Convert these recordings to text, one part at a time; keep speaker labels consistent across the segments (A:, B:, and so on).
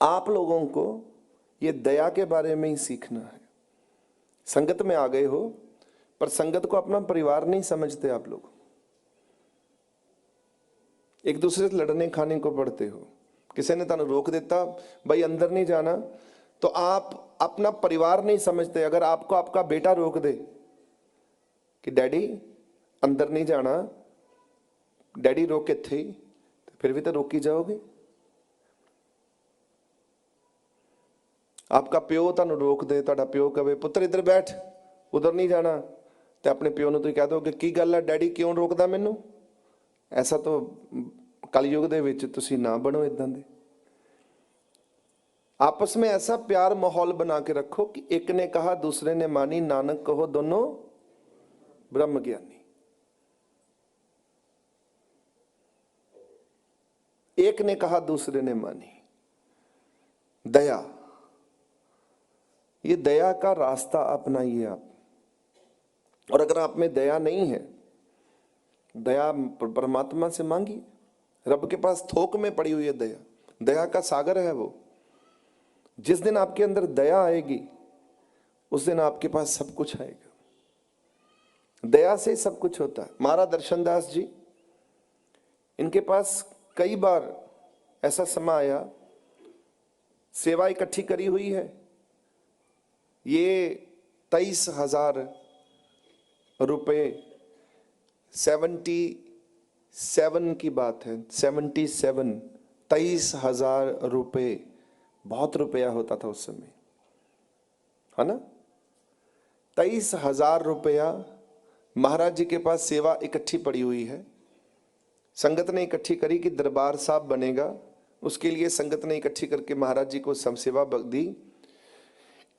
A: आप लोगों को ये दया के बारे में ही सीखना है। संगत में आ गए हो पर संगत को अपना परिवार नहीं समझते आप लोग, एक दूसरे से लड़ने खाने को पड़ते हो। किसी ने तुहानू रोक देता भाई अंदर नहीं जाना, तो आप अपना परिवार नहीं समझते। अगर आपको आपका बेटा रोक दे कि डैडी अंदर नहीं जाना, डैडी रोक इत्थे ही, तो फिर भी तो रोकी जाओगे। आपका प्यो तुहानू रोक दे, तुहाडा प्यो कहे पुत्र इधर बैठ, उधर नहीं जाना, तो अपने प्यो नू तुसीं कह दोगे की गल है डैडी क्यों रोकदा मैनू। ऐसा तो कलयुग दे विच तुसीं ना बनो इदां दे। आपस में ऐसा प्यार माहौल बना के रखो कि एक ने कहा दूसरे ने मानी, नानक कहो दोनों ब्रह्म ज्ञानी। एक ने कहा दूसरे ने मानी। दया, ये दया का रास्ता अपनाइए आप। और अगर आप में दया नहीं है, दया परमात्मा से मांगिए। रब के पास थोक में पड़ी हुई है दया, दया का सागर है वो। जिस दिन आपके अंदर दया आएगी उस दिन आपके पास सब कुछ आएगा। दया से सब कुछ होता है। महाराज दर्शन दास जी, इनके पास कई बार ऐसा समय आया, सेवा इकट्ठी करी हुई है, ये 23,000 रुपये, 77 की बात है, 77, 23,000 रुपये, बहुत रुपया होता था उस समय, है ना। 23,000 रुपया महाराज जी के पास सेवा इकट्ठी पड़ी हुई है। संगत ने इकट्ठी करी कि दरबार साहब बनेगा, उसके लिए संगत ने इकट्ठी करके महाराज जी को सेवा दी।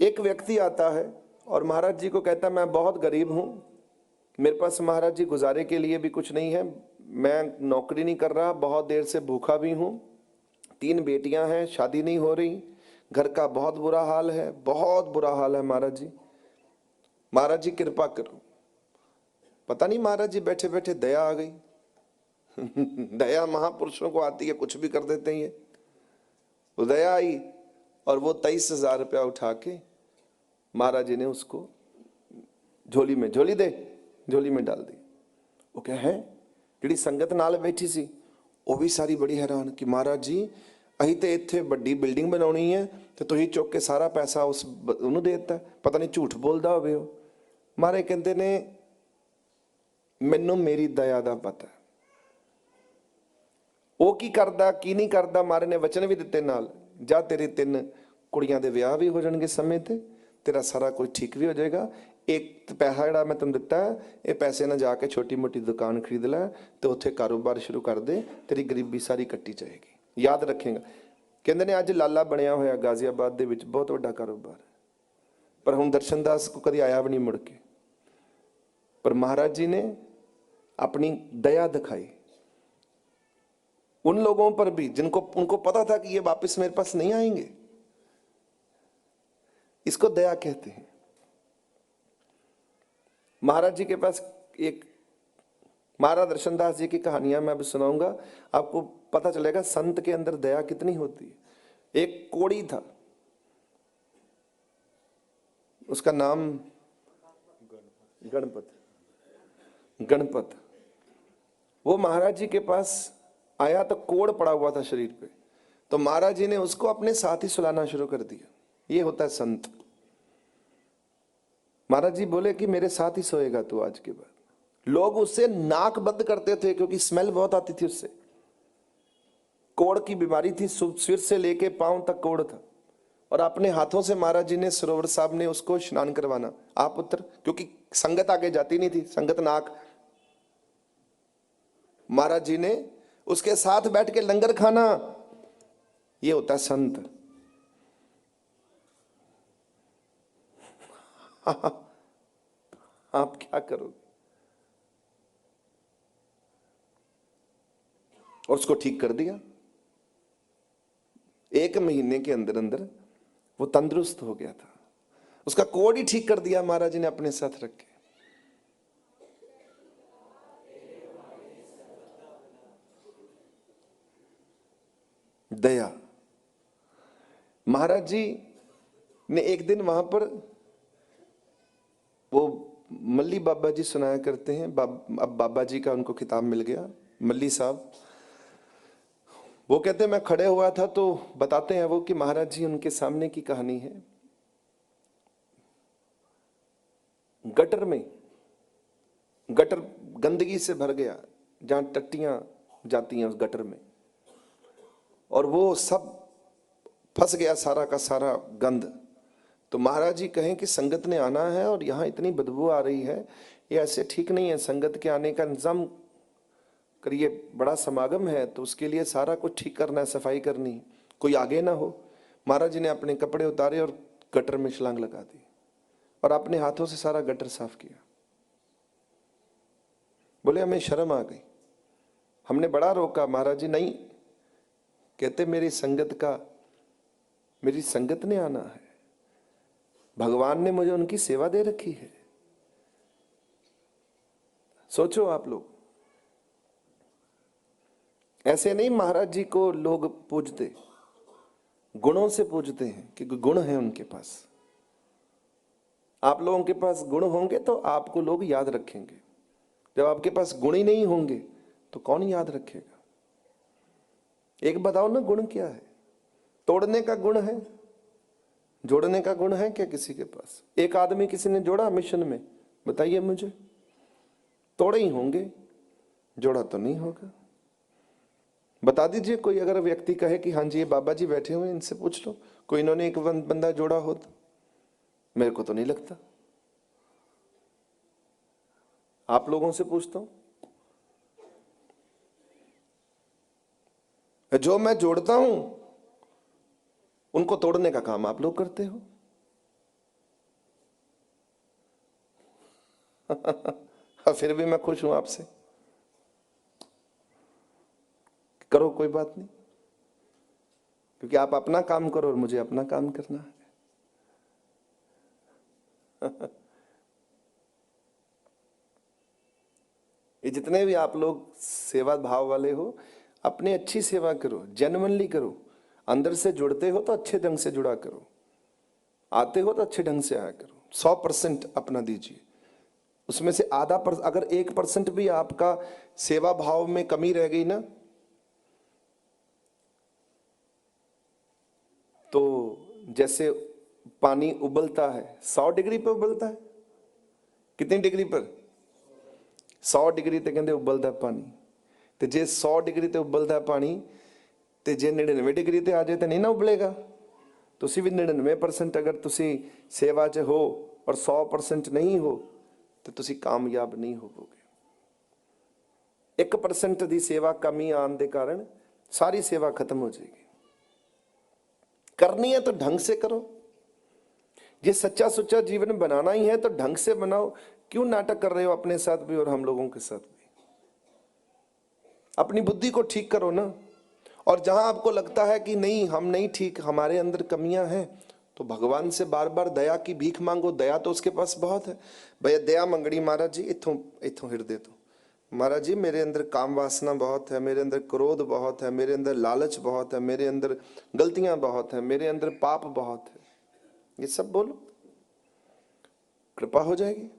A: एक व्यक्ति आता है और महाराज जी को कहता मैं बहुत गरीब हूँ, मेरे पास महाराज जी गुजारे के लिए भी कुछ नहीं है, मैं नौकरी नहीं कर रहा, बहुत देर से भूखा भी हूँ, 3 बेटियां हैं, शादी नहीं हो रही, घर का बहुत बुरा हाल है, बहुत बुरा हाल है महाराज जी, महाराज जी कृपा करो। पता नहीं महाराज जी बैठे बैठे दया आ गई। दया महापुरुषों को आती है, कुछ भी कर देते हैं ये। वो दया आई और वो 23,000 रुपया उठा के महाराज जी ने उसको झोली में, झोली में डाल दी। वो क्या है, जिहड़ी संगत नाल बैठी सी वो भी सारी बड़ी हैरान कि महाराज जी अहीं तो इत्थे बड़ी बिल्डिंग बनाउणी है तो तुसीं चुक के सारा पैसा उस उन्होंने दे दिता, पता नहीं झूठ बोलदा होवे वो। महाराज कहते ने मैनू मेरी दया दा पता है, वो की करदा की नहीं करदा। महाराज ने वचन भी दिते नाल, जा तेरे 3 कुड़ियां दे विआह भी हो जाणगे समय ते, तेरा सारा कुछ ठीक भी हो जाएगा। एक पैसा जिहड़ा मैं तुहानूं दिता है, ये पैसे ना जाके छोटी मोटी दुकान खरीद लै तो उत्थे कारोबार शुरू कर दे, तेरी गरीबी सारी कट्टी जाएगी, याद रखेगा। कहंदे ने अज लाला बनिया होया गाजियाबाद दे विच, बहुत वड्डा कारोबार, पर हुण दर्शन दास को कभी आया भी नहीं मुड़ के। पर महाराज जी ने अपनी दया दिखाई उन लोगों पर भी जिनको उनको पता था कि ये वापस मेरे पास नहीं आएंगे। इसको दया कहते हैं। महाराज जी के पास एक महाराज दर्शन दास जी की कहानियां मैं अब सुनाऊंगा, आपको पता चलेगा संत के अंदर दया कितनी होती है। एक कोड़ी था, उसका नाम गणपत। वो महाराज जी के पास आया तो कोड़ पड़ा हुआ था शरीर पे, तो महाराज जी ने उसको अपने साथ ही सुलाना शुरू कर दिया। ये होता है संत। महाराज जी बोले कि मेरे साथ ही सोएगा तू आज के बाद। लोग उससे नाक बंद करते थे क्योंकि स्मेल बहुत आती थी उससे। कोड़ की बीमारी थी, सिर से लेके पांव तक कोड़ था, और अपने हाथों से महाराज जी ने सरोवर साहब ने उसको स्नान करवाना। आप पुत्र, क्योंकि संगत आगे जाती नहीं थी, संगत नाक। महाराज जी ने उसके साथ बैठ के लंगर खाना। ये होता है संत। आप क्या करोगे? और उसको ठीक कर दिया। 1 महीने के अंदर अंदर वो तंदुरुस्त हो गया था। उसका कोड ही ठीक कर दिया महाराज जी ने अपने साथ रख के। दया, महाराज जी ने एक दिन वहां पर, वो मल्ली बाबा जी सुनाया करते हैं, अब बाबा जी का उनको खिताब मिल गया, मल्ली साहब। वो कहते हैं मैं खड़े हुआ था तो बताते हैं वो कि महाराज जी उनके सामने की कहानी है। गटर में, गटर गंदगी से भर गया, जहां टट्टियां जाती हैं उस गटर में, और वो सब फंस गया सारा का सारा गंद। तो महाराज जी कहें कि संगत ने आना है और यहाँ इतनी बदबू आ रही है, ये ऐसे ठीक नहीं है, संगत के आने का इंतजाम करिए, बड़ा समागम है तो उसके लिए सारा कुछ ठीक करना है, सफाई करनी है, कोई आगे ना हो। महाराज जी ने अपने कपड़े उतारे और गटर में छलांग लगा दी और अपने हाथों से सारा गटर साफ किया। बोले हमें शर्म आ गई, हमने बड़ा रोका। महाराज जी नहीं, कहते मेरी संगत ने आना है, भगवान ने मुझे उनकी सेवा दे रखी है। सोचो आप लोग, ऐसे नहीं महाराज जी को लोग पूजते, गुणों से पूजते हैं कि गुण है उनके पास। आप लोगों के पास गुण होंगे तो आपको लोग याद रखेंगे, जब आपके पास गुण ही नहीं होंगे तो कौन याद रखेगा। एक बताओ ना, गुण क्या है? तोड़ने का गुण है, जोड़ने का गुण है क्या किसी के पास? एक आदमी किसी ने जोड़ा मिशन में, बताइए मुझे? तोड़े ही होंगे, जोड़ा तो नहीं होगा। बता दीजिए कोई अगर व्यक्ति कहे कि हाँ जी ये बाबा जी बैठे हुए, इनसे पूछ लो कोई इन्होंने एक बंदा जोड़ा हो तो। मेरे को तो नहीं लगता। आप लोगों से पूछता हूं, जो मैं जोड़ता हूं उनको तोड़ने का काम आप लोग करते हो। फिर भी मैं खुश हूं आपसे, करो कोई बात नहीं, क्योंकि आप अपना काम करो और मुझे अपना काम करना है। ये जितने भी आप लोग सेवा भाव वाले हो, अपनी अच्छी सेवा करो, जेन्युइनली करो। अंदर से जुड़ते हो तो अच्छे ढंग से जुड़ा करो, आते हो तो अच्छे ढंग से आया करो। 100% अपना दीजिए, उसमें से आधा अगर 1% भी आपका सेवा भाव में कमी रह गई ना, तो जैसे पानी उबलता है 100 डिग्री पर उबलता है, कितनी डिग्री पर? 100 डिग्री ते कहते उबलता पानी। ते जे 100 डिग्री ते उबलता पानी ते जे 99 डिग्री ते आ जाए तो नहीं ना उबलेगा। तुसी भी 99% अगर तुसी सेवा च हो और 100% नहीं हो तो तुसी कामयाब नहीं होवोगे। 1% दी सेवा कमी आने के कारण सारी सेवा खत्म हो जाएगी। करनी है तो ढंग से करो, ये सच्चा सुच्चा जीवन बनाना ही है तो ढंग से बनाओ। क्यों नाटक कर रहे हो अपने साथ भी और हम लोगों के साथ भी? अपनी बुद्धि को ठीक करो ना। और जहां आपको लगता है कि नहीं हम नहीं ठीक, हमारे अंदर कमियां हैं, तो भगवान से बार बार दया की भीख मांगो। दया तो उसके पास बहुत है। भैया दया मंगड़ी महाराज जी, इथों हिरदे तो महाराज जी मेरे अंदर काम वासना बहुत है, मेरे अंदर क्रोध बहुत है, मेरे अंदर लालच बहुत है, मेरे अंदर गलतियां बहुत है, मेरे अंदर पाप बहुत है, ये सब बोलो, कृपा हो जाएगी।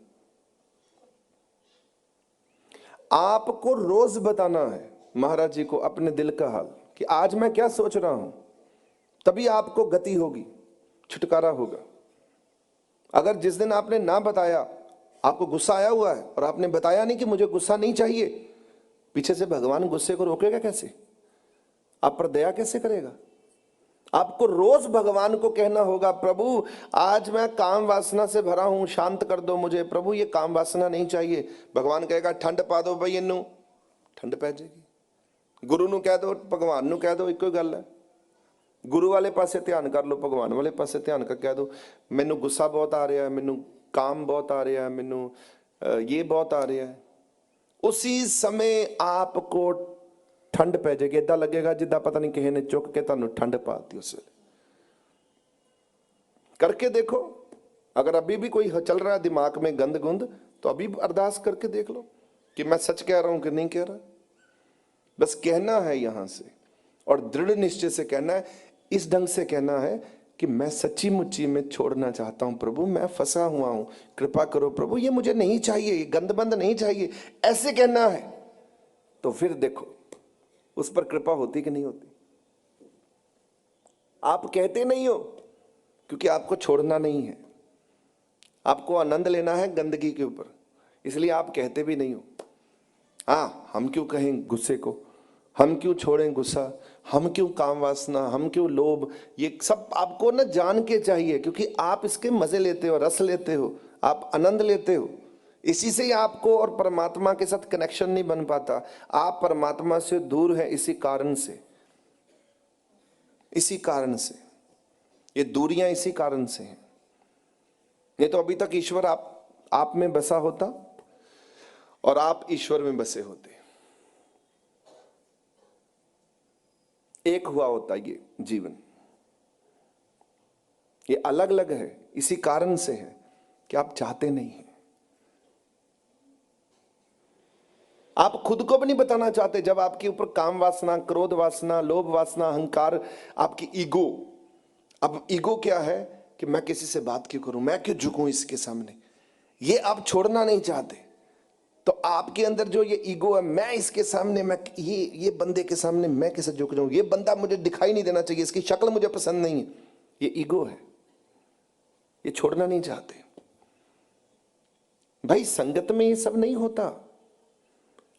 A: आपको रोज बताना है महाराज जी को अपने दिल का हाल कि आज मैं क्या सोच रहा हूं, तभी आपको गति होगी, छुटकारा होगा। अगर जिस दिन आपने ना बताया, आपको गुस्सा आया हुआ है और आपने बताया नहीं कि मुझे गुस्सा नहीं चाहिए, पीछे से भगवान गुस्से को रोकेगा कैसे? आप पर दया कैसे करेगा? आपको रोज भगवान को कहना होगा, प्रभु आज मैं काम वासना से भरा हूं, शांत कर दो मुझे, प्रभु ये काम वासना नहीं चाहिए। भगवान कहेगा ठंड पा दो भाई, इनू ठंड पै जाएगी। गुरु ਨੂੰ ਕਹਿ ਦੋ, ਭਗਵਾਨ ਨੂੰ ਕਹਿ ਦੋ, ਇੱਕੋ ਹੀ ਗੱਲ ਹੈ। गुरु वाले पासे ध्यान कर लो, भगवान वाले पासे ध्यान कर कह दो मैनू गुस्सा बहुत आ रहा है, मैनू काम बहुत आ रहा है, मैनू ये बहुत आ रहा है। उसी समय आपको ठंड पै जाएगी। इदा लगेगा जिदा पता नहीं किसी ने चुक के तुहानू ठंड पाती। उस वेले करके देखो। अगर अभी भी कोई चल रहा है दिमाग में गंद गुंद, तो अभी अरदास करके देख लो कि मैं सच कह रहा हूं कि नहीं कह रहा। बस कहना है यहां से, और दृढ़ निश्चय से कहना है। इस ढंग से कहना है कि मैं सच्ची मुच्ची में छोड़ना चाहता हूं प्रभु, मैं फंसा हुआ हूं, कृपा करो प्रभु, ये मुझे नहीं चाहिए, ये गंदबंद नहीं चाहिए, ऐसे कहना है, तो फिर देखो उस पर कृपा होती कि नहीं होती। आप कहते नहीं हो क्योंकि आपको छोड़ना नहीं है, आपको आनंद लेना है गंदगी के ऊपर, इसलिए आप कहते भी नहीं हो। हाँ, हम क्यों कहें गुस्से को, हम क्यों छोड़ें गुस्सा, हम क्यों काम वासना, हम क्यों लोभ, ये सब आपको ना जान के चाहिए, क्योंकि आप इसके मजे लेते हो, रस लेते हो, आप आनंद लेते हो। इसी से ही आपको और परमात्मा के साथ कनेक्शन नहीं बन पाता, आप परमात्मा से दूर हैं इसी कारण से, इसी कारण से ये दूरियां इसी कारण से हैं। नहीं तो अभी तक ईश्वर आप में बसा होता और आप ईश्वर में बसे होते, एक हुआ होता ये जीवन। ये अलग अलग है इसी कारण से है कि आप चाहते नहीं हैं, आप खुद को भी नहीं बताना चाहते। जब आपके ऊपर काम वासना, क्रोध वासना, लोभ वासना, अहंकार, आपकी ईगो, अब ईगो क्या है कि मैं किसी से बात क्यों करूं, मैं क्यों झुकूं इसके सामने, ये आप छोड़ना नहीं चाहते। तो आपके अंदर जो ये ईगो है, मैं इसके सामने, मैं ये बंदे के सामने मैं कैसे झुक जाऊं, ये बंदा मुझे दिखाई नहीं देना चाहिए, इसकी शक्ल मुझे पसंद नहीं है, ये ईगो है, ये छोड़ना नहीं चाहते। भाई संगत में ये सब नहीं होता,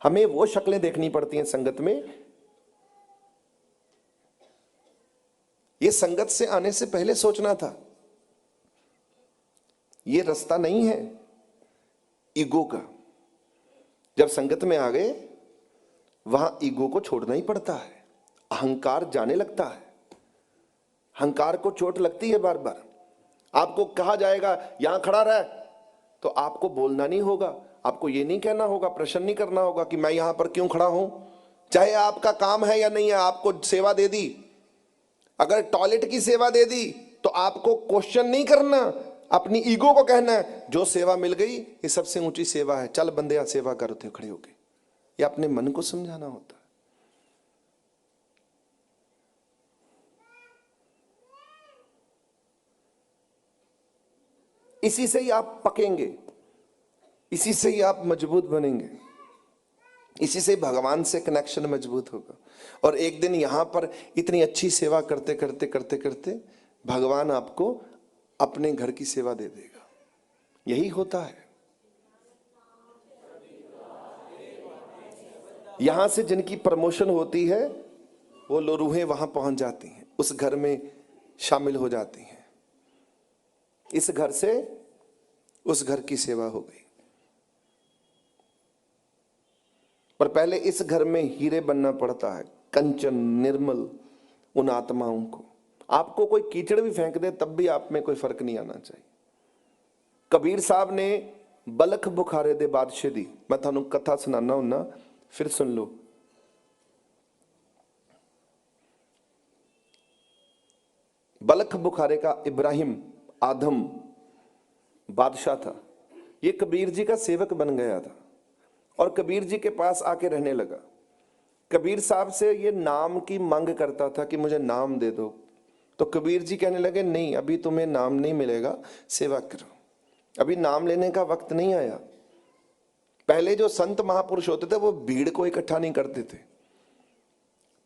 A: हमें वो शक्लें देखनी पड़ती हैं संगत में। ये संगत से आने से पहले सोचना था, ये रास्ता नहीं है ईगो का। जब संगत में आ गए वहां ईगो को छोड़ना ही पड़ता है, अहंकार जाने लगता है, अहंकार को चोट लगती है बार बार। आपको कहा जाएगा यहां खड़ा रह, तो आपको बोलना नहीं होगा, आपको ये नहीं कहना होगा, प्रश्न नहीं करना होगा कि मैं यहां पर क्यों खड़ा हूं, चाहे आपका काम है या नहीं है। आपको सेवा दे दी, अगर टॉयलेट की सेवा दे दी तो आपको क्वेश्चन नहीं करना, अपनी ईगो को कहना है जो सेवा मिल गई ये सबसे ऊंची सेवा है, चल बंदे सेवा करते हो खड़े होके। ये अपने मन को समझाना होता है। इसी से ही आप पकेंगे, इसी से ही आप मजबूत बनेंगे, इसी से भगवान से कनेक्शन मजबूत होगा। और एक दिन यहां पर इतनी अच्छी सेवा करते करते करते करते भगवान आपको अपने घर की सेवा दे देगा। यही होता है। यहां से जिनकी प्रमोशन होती है वो रूहें वहां पहुंच जाती हैं, उस घर में शामिल हो जाती हैं। इस घर से उस घर की सेवा हो गई। पर पहले इस घर में हीरे बनना पड़ता है, कंचन निर्मल उन आत्माओं को। आपको कोई कीचड़ भी फेंक दे तब भी आप में कोई फर्क नहीं आना चाहिए। कबीर साहब ने बलख बुखारे दे बादशाह दी, मैं थानू कथा सुनाना हूं ना, फिर सुन लो। बलख बुखारे का इब्राहिम आदम बादशाह था। ये कबीर जी का सेवक बन गया था और कबीर जी के पास आके रहने लगा। कबीर साहब से ये नाम की मांग करता था कि मुझे नाम दे दो, तो कबीर जी कहने लगे नहीं, अभी तुम्हें नाम नहीं मिलेगा, सेवा करो, अभी नाम लेने का वक्त नहीं आया। पहले जो संत महापुरुष होते थे वो भीड़ को इकट्ठा नहीं करते थे,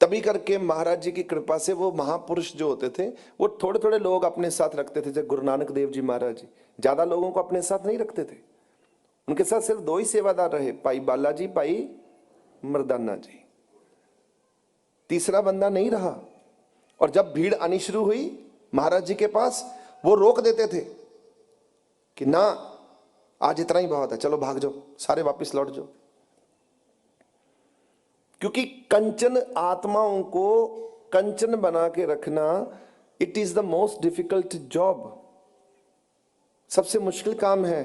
A: तभी करके महाराज जी की कृपा से वो महापुरुष जो होते थे वो थोड़े थोड़े लोग अपने साथ रखते थे। जैसे गुरु नानक देव जी महाराज जी ज्यादा लोगों को अपने साथ नहीं रखते थे, उनके साथ सिर्फ दो ही सेवादार रहे, भाई बालाजी, भाई मर्दाना जी, तीसरा बंदा नहीं रहा। और जब भीड़ आनी शुरू हुई महाराज जी के पास, वो रोक देते थे कि ना, आज इतना ही बहुत है, चलो भाग जाओ, सारे वापस लौट जाओ। क्योंकि कंचन आत्माओं को कंचन बना के रखना, it is the most difficult job, सबसे मुश्किल काम है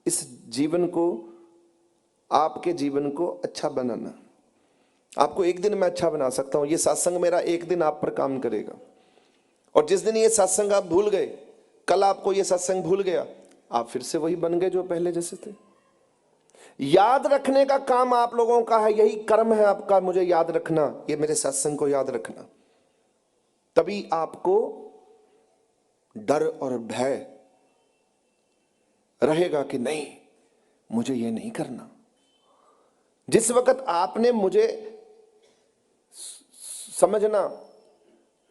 A: इस जीवन को, आपके जीवन को अच्छा बनाना। आपको एक दिन मैं अच्छा बना सकता हूं, ये सत्संग मेरा एक दिन आप पर काम करेगा। और जिस दिन ये सत्संग आप भूल गए, कल आपको ये सत्संग भूल गया, आप फिर से वही बन गए जो पहले जैसे थे। याद रखने का काम आप लोगों का है, यही कर्म है आपका, मुझे याद रखना, ये मेरे सत्संग को याद रखना। तभी आपको डर और भय रहेगा कि नहीं, मुझे ये नहीं करना। जिस वक्त आपने मुझे समझना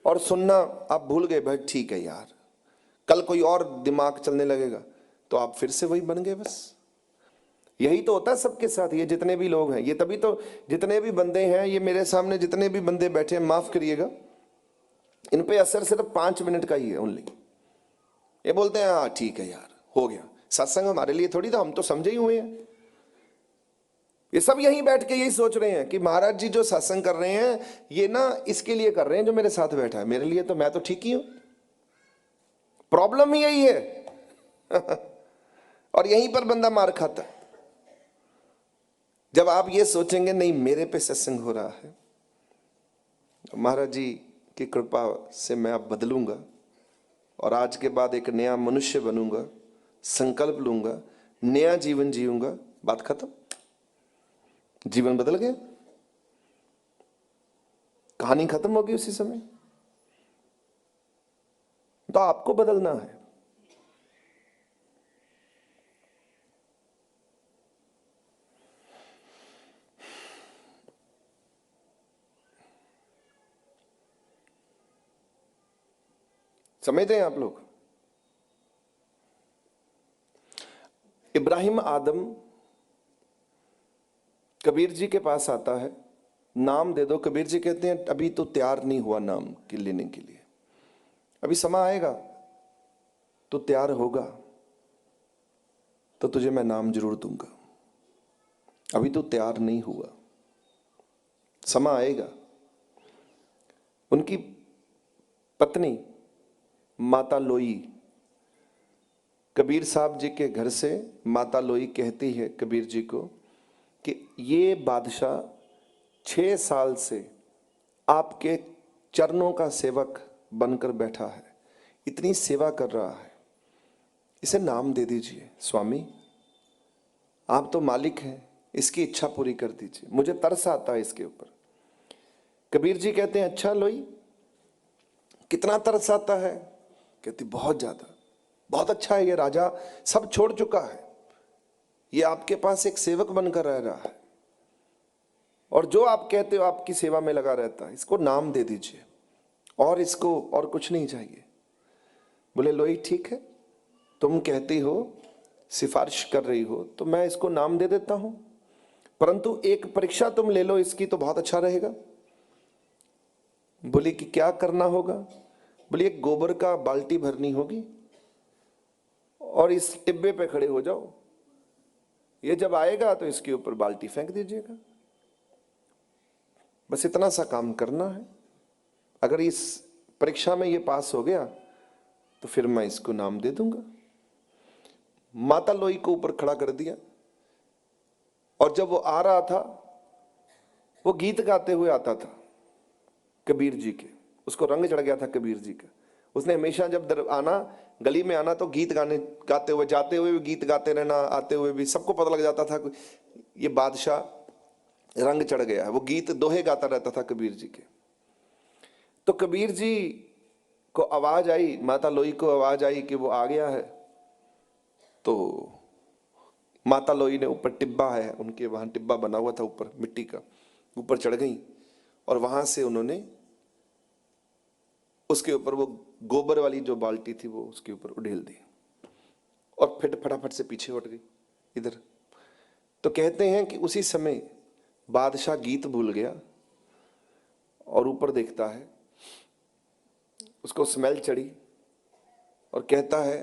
A: और सुनना आप भूल गए, भाई ठीक है यार, कल कोई और दिमाग चलने लगेगा तो आप फिर से वही बन गए। बस यही तो होता है सबके साथ। ये जितने भी लोग हैं, ये तभी तो जितने भी बंदे हैं, ये मेरे सामने जितने भी बंदे बैठे हैं, माफ करिएगा, इन पे असर सिर्फ 5 मिनट का ही है ओनली। ये बोलते हैं हाँ ठीक है यार, हो गया, सत्संग हमारे लिए थोड़ी था, हम तो समझे ही हुए हैं। ये सब यहीं बैठ के यही सोच रहे हैं कि महाराज जी जो सत्संग कर रहे हैं ये ना इसके लिए कर रहे हैं जो मेरे साथ बैठा है, मेरे लिए तो मैं तो ठीक ही हूं। प्रॉब्लम ही यही है और यहीं पर बंदा मार खाता है। जब आप ये सोचेंगे नहीं मेरे पे सत्संग हो रहा है, महाराज जी की कृपा से मैं अब बदलूंगा और आज के बाद एक नया मनुष्य बनूंगा, संकल्प लूंगा, नया जीवन जीऊंगा, बात खत्म, जीवन बदल गया, कहानी खत्म होगी उसी समय। तो आपको बदलना है। समझ रहे हैं आप लोग? इब्राहिम आदम कबीर जी के पास आता है, नाम दे दो। कबीर जी कहते हैं अभी तो तैयार नहीं हुआ नाम के लेने के लिए, अभी समय आएगा तो तैयार होगा तो तुझे मैं नाम जरूर दूंगा। अभी तो तैयार नहीं हुआ, समय आएगा। उनकी पत्नी माता लोई कबीर साहब जी के घर से, माता लोई कहती है कबीर जी को कि ये बादशाह 6 साल से आपके चरणों का सेवक बनकर बैठा है, इतनी सेवा कर रहा है, इसे नाम दे दीजिए स्वामी, आप तो मालिक हैं, इसकी इच्छा पूरी कर दीजिए, मुझे तरस आता है इसके ऊपर। कबीर जी कहते हैं अच्छा लोई, कितना तरस आता है? कहती बहुत ज्यादा, बहुत अच्छा है, ये राजा सब छोड़ चुका है, ये आपके पास एक सेवक बनकर रह रहा है और जो आप कहते हो आपकी सेवा में लगा रहता है, इसको नाम दे दीजिए और इसको और कुछ नहीं चाहिए। बोले लोई ठीक है, तुम कहती हो, सिफारिश कर रही हो तो मैं इसको नाम दे देता हूं, परंतु एक परीक्षा तुम ले लो इसकी तो बहुत अच्छा रहेगा। बोली कि क्या करना होगा? बोली एक गोबर का बाल्टी भरनी होगी और इस टिब्बे पे खड़े हो जाओ, ये जब आएगा तो इसके ऊपर बाल्टी फेंक दीजिएगा, बस इतना सा काम करना है। अगर इस परीक्षा में ये पास हो गया तो फिर मैं इसको नाम दे दूंगा। माता लोई को ऊपर खड़ा कर दिया और जब वो आ रहा था, वो गीत गाते हुए आता था कबीर जी के, उसको रंग चढ़ गया था कबीर जी का। उसने हमेशा जब आना, गली में आना तो गीत गाते हुए, जाते हुए भी गीत गाते रहना, आते हुए भी, सबको पता लग जाता था ये बादशाह रंग चढ़ गया है। वो गीत दोहे गाता रहता था कबीर जी के। तो कबीर जी को आवाज आई, माता लोई को आवाज आई कि वो आ गया है। तो माता लोई ने, ऊपर टिब्बा है उनके, वहां टिब्बा बना हुआ था ऊपर मिट्टी का, ऊपर चढ़ गई और वहां से उन्होंने उसके ऊपर वो गोबर वाली जो बाल्टी थी वो उसके ऊपर उड़ेल दी और फिर फटाफट से पीछे हट गई इधर। तो कहते हैं कि उसी समय बादशाह गीत भूल गया और ऊपर देखता है, उसको स्मेल चढ़ी और कहता है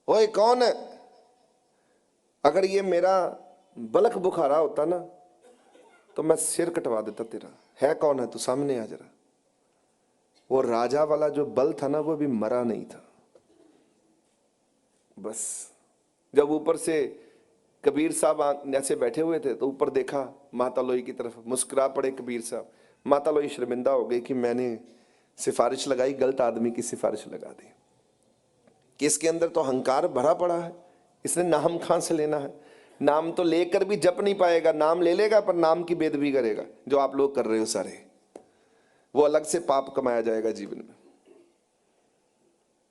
A: ओए कौन है? अगर ये मेरा बलक बुखारा होता ना तो मैं सिर कटवा देता तेरा। है कौन है तू? सामने आ जरा। वो राजा वाला जो बल था ना वो भी मरा नहीं था। बस जब ऊपर से कबीर साहब ऐसे बैठे हुए थे तो ऊपर देखा माता लोई की तरफ, मुस्कुरा पड़े कबीर साहब। माता लोई शर्मिंदा हो गई कि मैंने सिफारिश लगाई, गलत आदमी की सिफारिश लगा दी, कि इसके अंदर तो अहंकार भरा पड़ा है, इसने नाम कहां से लेना है? नाम तो लेकर भी जप नहीं पाएगा, नाम ले लेगा पर नाम की बेदबी करेगा, जो आप लोग कर रहे हो सारे। वो अलग से पाप कमाया जाएगा जीवन में।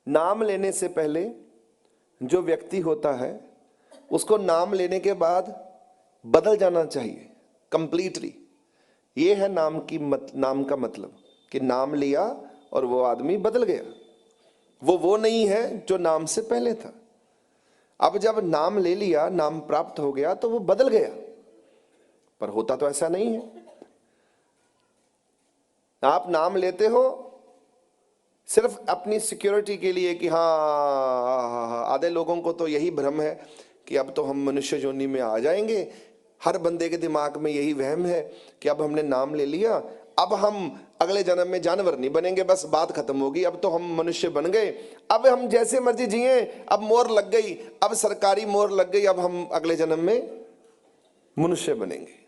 A: नाम लेने से पहले जो व्यक्ति होता है उसको नाम लेने के बाद बदल जाना चाहिए कंप्लीटली। ये है नाम का मतलब कि नाम लिया और वो आदमी बदल गया। वो नहीं है जो नाम से पहले था। अब जब नाम ले लिया, नाम प्राप्त हो गया, तो वो बदल गया। पर होता तो ऐसा नहीं है। आप नाम लेते हो सिर्फ अपनी सिक्योरिटी के लिए कि हाँ, आधे लोगों को तो यही भ्रम है कि अब तो हम मनुष्य योनि में आ जाएंगे। हर बंदे के दिमाग में यही वहम है कि अब हमने नाम ले लिया, अब हम अगले जन्म में जानवर नहीं बनेंगे, बस बात खत्म होगी, अब तो हम मनुष्य बन गए, अब हम जैसे मर्जी जिए, अब मोहर लग गई, अब सरकारी मोहर लग गई, अब हम अगले जन्म में मनुष्य बनेंगे।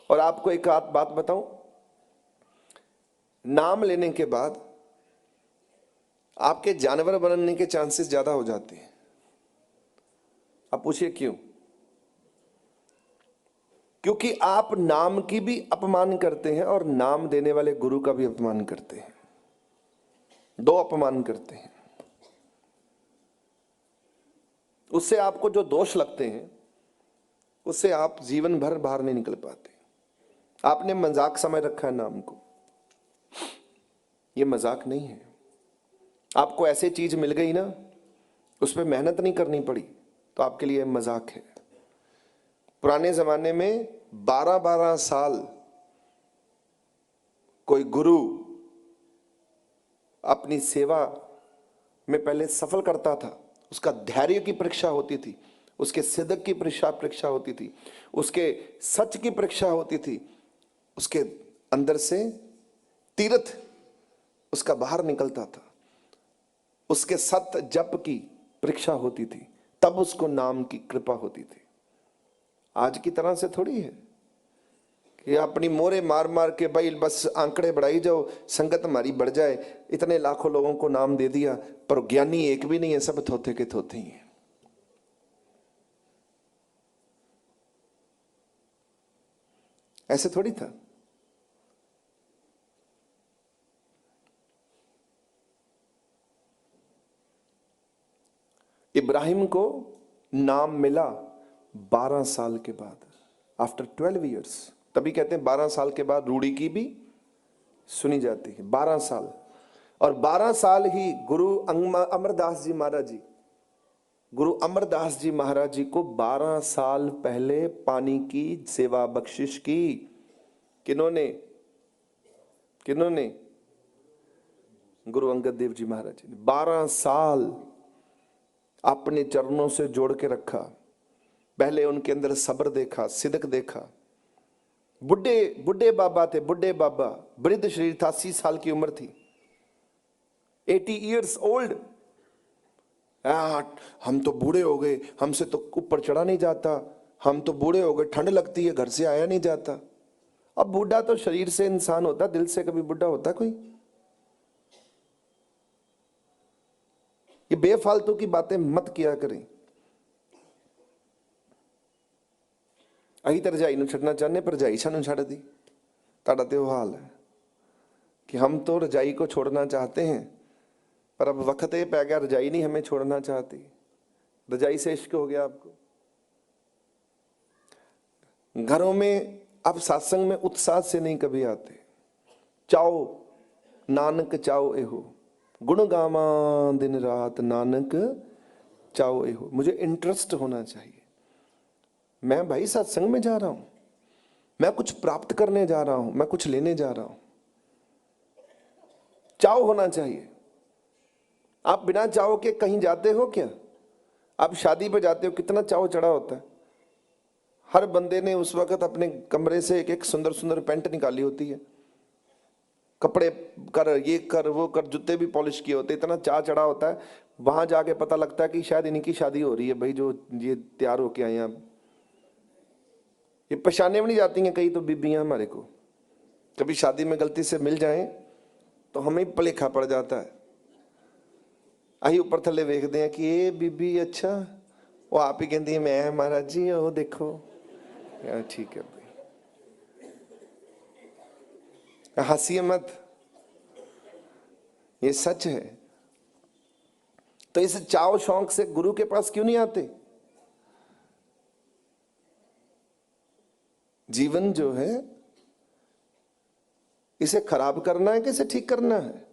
A: और आपको एक बात बताऊं, नाम लेने के बाद आपके जानवर बनने के चांसेस ज्यादा हो जाते हैं। आप पूछिए क्यों? क्योंकि आप नाम की भी अपमान करते हैं और नाम देने वाले गुरु का भी अपमान करते हैं। दो अपमान करते हैं। उससे आपको जो दोष लगते हैं उससे आप जीवन भर बाहर नहीं निकल पाते। आपने मजाक समझ रखा है नाम को। ये मजाक नहीं है। आपको ऐसे चीज मिल गई ना, उस पर मेहनत नहीं करनी पड़ी, तो आपके लिए मजाक है। पुराने जमाने में 12-12 साल कोई गुरु अपनी सेवा में पहले सफल करता था। उसका धैर्य की परीक्षा होती थी, उसके सिद्ध की परीक्षा होती थी, उसके सच की परीक्षा होती थी, उसके अंदर से तीर्थ उसका बाहर निकलता था, उसके सत्य जप की परीक्षा होती थी, तब उसको नाम की कृपा होती थी। आज की तरह से थोड़ी है कि अपनी मोरे मार मार के भाई बस आंकड़े बढ़ाई जाओ, संगत हमारी बढ़ जाए, इतने लाखों लोगों को नाम दे दिया, पर ज्ञानी एक भी नहीं है, सब थोथे के थोथे ही हैं। ऐसे थोड़ी था। इब्राहिम को नाम मिला 12 साल के बाद, आफ्टर 12 ईयर्स। तभी कहते हैं 12 साल के बाद रूढ़ी की भी सुनी जाती है। 12 साल, और 12 साल ही गुरु अमरदास जी महाराज जी, गुरु अमरदास जी महाराज जी को 12 साल पहले पानी की सेवा बख्शिश की। किन्होंने? गुरु अंगद देव जी महाराज जी ने 12 साल अपने चरणों से जोड़ के रखा। पहले उनके अंदर सब्र देखा, सिदक देखा। बुढ़े बाबा थे, बुढ़े बाबा, वृद्ध शरीर था, 80 साल की उम्र थी, 80 ईयर्स ओल्ड। हम तो बूढ़े हो गए, हमसे तो ऊपर चढ़ा नहीं जाता, हम तो बूढ़े हो गए, ठंड लगती है, घर से आया नहीं जाता। अब बूढ़ा तो शरीर से इंसान होता, दिल से कभी बूढ़ा होता कोई? ये बेफालतू की बातें मत किया करें। ਅਸੀਂ ਤਾਂ रजाई ਨੂੰ ਛੱਡਣਾ चाहते, पर रजाई सानू छड़ दी। ताड़ा तो हाल है कि हम तो रजाई को छोड़ना चाहते हैं, पर अब वक्त ये पै गया, रजाई नहीं हमें छोड़ना चाहती। रजाई से इश्क हो गया आपको। घरों में अब सत्संग में उत्साह से नहीं कभी आते। चाओ नानक चाओ एहो, गुण गावा दिन रात नानक चाओ एहो। मुझे इंटरेस्ट होना चाहिए। मैं भाई सत्संग में जा रहा हूं, मैं कुछ प्राप्त करने जा रहा हूं, मैं कुछ लेने जा रहा हूं। चाव होना चाहिए। आप बिना चाव के कहीं जाते हो क्या? आप शादी पे जाते हो, कितना चाव चढ़ा होता है। हर बंदे ने उस वक्त अपने कमरे से एक एक सुंदर सुंदर पैंट निकाली होती है, कपड़े कर, ये कर, वो कर, जूते भी पॉलिश किए होते, इतना चाव चढ़ा होता है। वहां जाके पता लगता है कि शायद इनकी शादी हो रही है। भाई जो ये तैयार होके आए हैं, ये पहचाने भी नहीं जाती हैं कई तो बीबियां हमारे को। कभी शादी में गलती से मिल जाएं तो हमें भलेखा पड़ जाता है। अही ऊपर थले वेखते हैं कि ये बीबी, अच्छा वो आप ही कहती है मैं महाराज जी वो देखो यार, ठीक है भाई। हंसिए मत, ये सच है। तो इस चाव शौक से गुरु के पास क्यों नहीं आते? जीवन जो है इसे खराब करना है कि इसे ठीक करना है?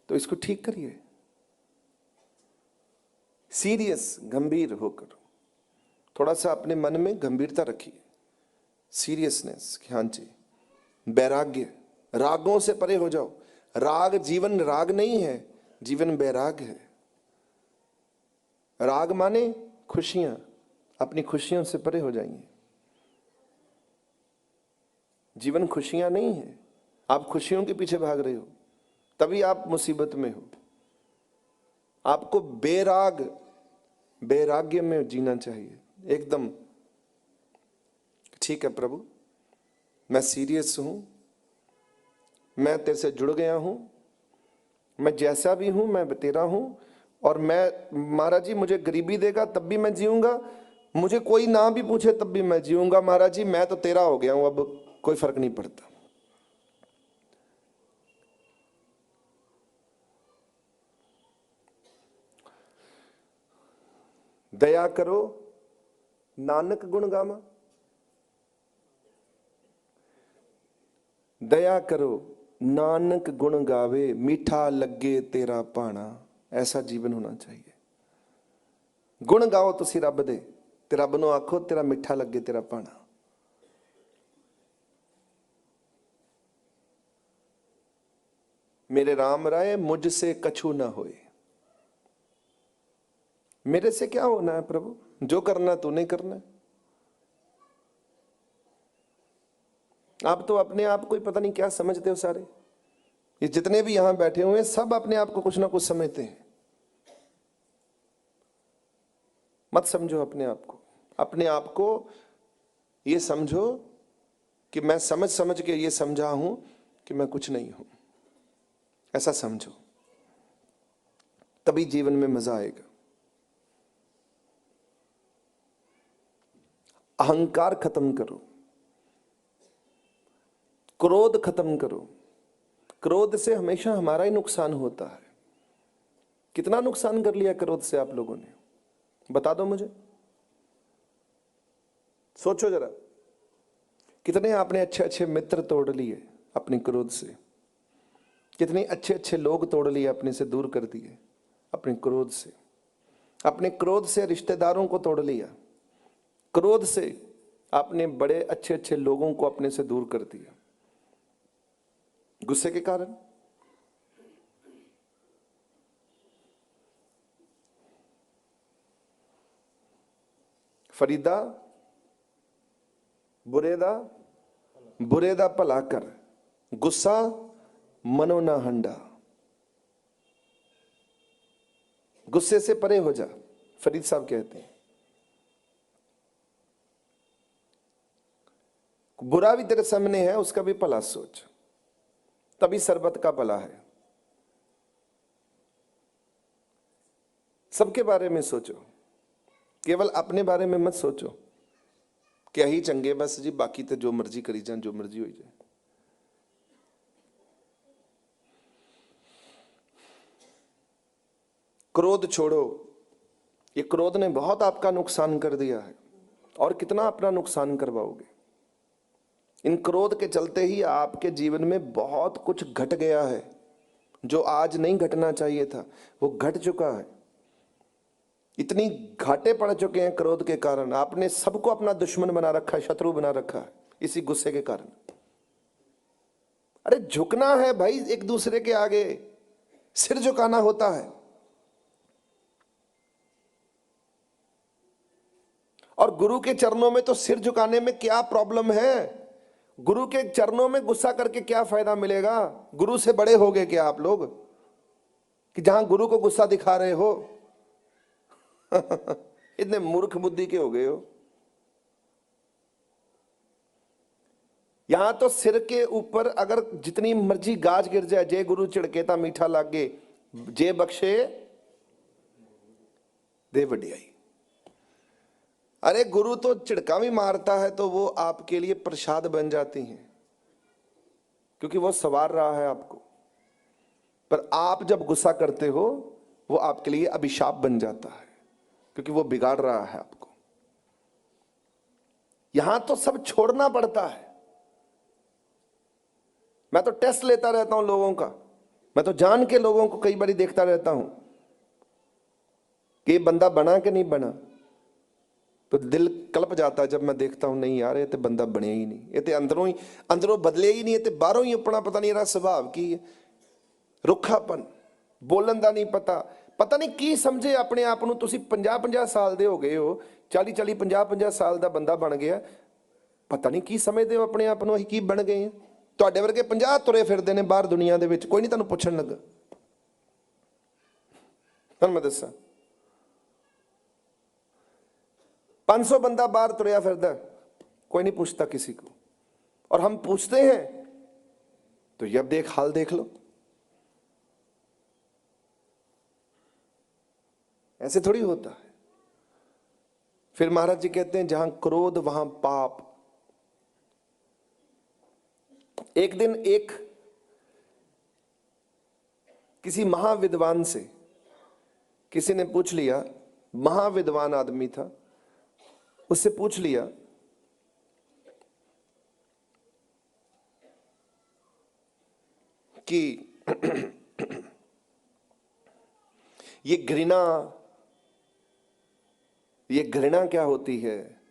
A: तो इसको ठीक करिए, सीरियस, गंभीर होकर। थोड़ा सा अपने मन में गंभीरता रखिए, सीरियसनेस कि हाँ जी, वैराग्य, रागों से परे हो जाओ। राग, जीवन राग नहीं है, जीवन वैराग है। राग माने खुशियां, अपनी खुशियों से परे हो जाएंगे। जीवन खुशियां नहीं है, आप खुशियों के पीछे भाग रहे हो, तभी आप मुसीबत में हो। आपको बेराग, वैराग्य में जीना चाहिए एकदम। ठीक है प्रभु, मैं सीरियस हूं, मैं तेरे से जुड़ गया हूं, मैं जैसा भी हूं मैं तेरा हूं, और मैं महाराज जी, मुझे गरीबी देगा तब भी मैं जीऊंगा, मुझे कोई ना भी पूछे तब भी मैं जीऊंगा महाराज जी, मैं तो तेरा हो गया हूं, अब कोई फर्क नहीं पड़ता। दया करो नानक गुण गामा, दया करो नानक गुण गावे, मीठा लगे तेरा भाना। ऐसा जीवन होना चाहिए। गुण गाओ तुसी रब दे, ते रब नूं आखो तेरा मीठा लगे तेरा भाना। मेरे राम राय मुझसे कछु ना होए। मेरे से क्या होना है प्रभु, जो करना तूने करना है। आप तो अपने आप को ही पता नहीं क्या समझते हो सारे। ये जितने भी यहां बैठे हुए हैं सब अपने आप को कुछ ना कुछ समझते हैं। मत समझो अपने आप को। अपने आप को ये समझो कि मैं समझ समझ के ये समझा हूं कि मैं कुछ नहीं हूं। ऐसा समझो, तभी जीवन में मजा आएगा। अहंकार खत्म करो, क्रोध खत्म करो। क्रोध से हमेशा हमारा ही नुकसान होता है। कितना नुकसान कर लिया क्रोध से आप लोगों ने, बता दो मुझे। सोचो जरा, कितने आपने अच्छे अच्छे मित्र तोड़ लिए अपने क्रोध से, कितने अच्छे अच्छे लोग तोड़ लिए, अपने से दूर कर दिए अपने क्रोध से। अपने क्रोध से रिश्तेदारों को तोड़ लिया, क्रोध से आपने बड़े अच्छे अच्छे लोगों को अपने से दूर कर दिया, गुस्से के कारण। फरीदा बुरेदा, बुरेदा भला कर, गुस्सा मनो ना हंडा। गुस्से से परे हो जा, फरीद साहब कहते हैं। बुरा भी तेरे सामने है, उसका भी भला सोच, तभी सरबत का भला है। सबके बारे में सोचो, केवल अपने बारे में मत सोचो कि यही चंगे बस जी, बाकी तो जो मर्जी करी जाए, जो मर्जी हो जाए। क्रोध छोड़ो। ये क्रोध ने बहुत आपका नुकसान कर दिया है, और कितना अपना नुकसान करवाओगे। इन क्रोध के चलते ही आपके जीवन में बहुत कुछ घट गया है। जो आज नहीं घटना चाहिए था वो घट चुका है। इतनी घाटे पड़ चुके हैं क्रोध के कारण। आपने सबको अपना दुश्मन बना रखा है, शत्रु बना रखा है इसी गुस्से के कारण। अरे झुकना है भाई, एक दूसरे के आगे सिर झुकाना होता है। और गुरु के चरणों में तो सिर झुकाने में क्या प्रॉब्लम है? गुरु के चरणों में गुस्सा करके क्या फायदा मिलेगा? गुरु से बड़े हो गए क्या आप लोग कि जहां गुरु को गुस्सा दिखा रहे हो? इतने मूर्ख बुद्धि के हो गए हो। यहां तो सिर के ऊपर अगर जितनी मर्जी गाज गिर जाए, जय गुरु चिड़केता मीठा लागे, जे बख्शे दे वडियाई। अरे गुरु तो चिड़का भी मारता है तो वो आपके लिए प्रसाद बन जाती हैं। क्योंकि वो संवार रहा है आपको। पर आप जब गुस्सा करते हो वो आपके लिए अभिशाप बन जाता है, क्योंकि वो बिगाड़ रहा है आपको। यहां तो सब छोड़ना पड़ता है। मैं तो टेस्ट लेता रहता हूं लोगों का, मैं तो जान के लोगों को कई बार देखता रहता हूं कि ये बंदा बना कि नहीं बना। तो दिल कलप जाता है जब मैं देखता हूं नहीं यार ये तो बंदा बने ही नहीं, ये तो अंदरों बदले ही नहीं, ये तो बाहरों ही अपना पता नहीं रहा स्वभाव की रुखापन, बोलन ਦਾ नहीं पता नहीं की समझे अपने आप ਨੂੰ। ਤੁਸੀਂ 50 ਸਾਲ ਦੇ ਹੋ ਗਏ ਹੋ, 40 50 ਸਾਲ ਦਾ ਬੰਦਾ ਬਣ ਗਿਆ, ਪਤਾ ਨਹੀਂ ਕੀ ਸਮਝਦੇ ਹੋ ਆਪਣੇ ਆਪ ਨੂੰ ਅਸੀਂ ਕੀ ਬਣ ਗਏ ਆ। ਤੁਹਾਡੇ ਵਰਗੇ 50 ਤੁਰੇ ਫਿਰਦੇ ਨੇ ਬਾਹਰ ਦੁਨੀਆ ਦੇ ਵਿੱਚ, ਕੋਈ ਨਹੀਂ ਤੁਹਾਨੂੰ ਪੁੱਛਣ ਲੱਗਾ। ਤੁਹਾਨੂੰ ਮੈਂ ਦੱਸਾਂ 500 बंदा बाहर तुरया फिरदा, कोई नहीं पूछता किसी को, और हम पूछते हैं तो ये अब देख हाल देख लो। ऐसे थोड़ी होता है। फिर महाराज जी कहते हैं जहां क्रोध वहां पाप। एक दिन एक किसी महाविद्वान से किसी ने पूछ लिया, महाविद्वान आदमी था, उससे पूछ लिया कि ये घृणा क्या होती है,